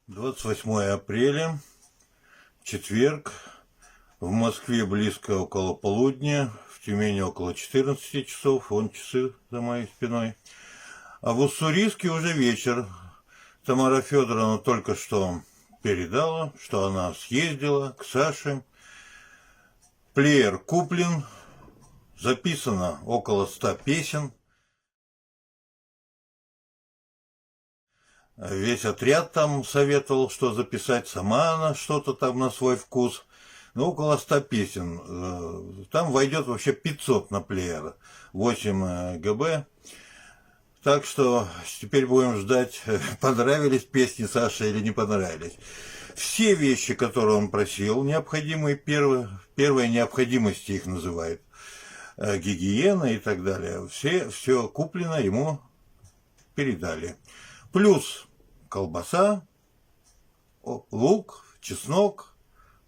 28 апреля, четверг. В Москве близко около полудня, в Тюмени около 14 часов, вон часы за моей спиной. А в Уссурийске уже вечер. Тамара Федоровна только что передала, что она съездила к Саше. Плеер куплен, записано около 100 песен. Весь отряд там советовал, что записать, сама она что-то там на свой вкус. Ну, около 100 песен. Там войдет вообще 500 на плеер, 8 ГБ. Так что теперь будем ждать, понравились песни Саши или не понравились. Все вещи, которые он просил, необходимые, первой необходимости их называют, гигиена и так далее, все куплено, ему передали. Плюс колбаса, лук, чеснок,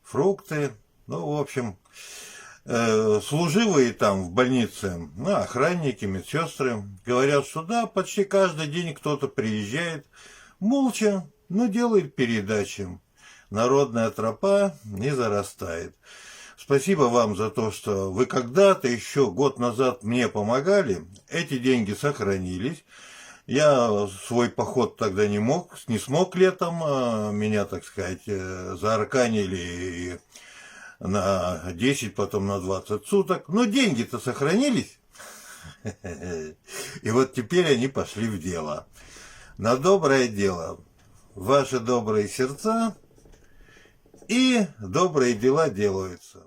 фрукты. Ну, в общем, служивые там в больнице, ну, охранники, медсестры, говорят, что да, почти каждый день кто-то приезжает, молча, но делает передачи. Народная тропа не зарастает. Спасибо вам за то, что вы когда-то еще год назад мне помогали, эти деньги сохранились. Я свой поход тогда не смог летом, меня, так сказать, заарканили на 10, потом на 20 суток, но деньги-то сохранились, и вот теперь они пошли в дело, на доброе дело, ваши добрые сердца, и добрые дела делаются.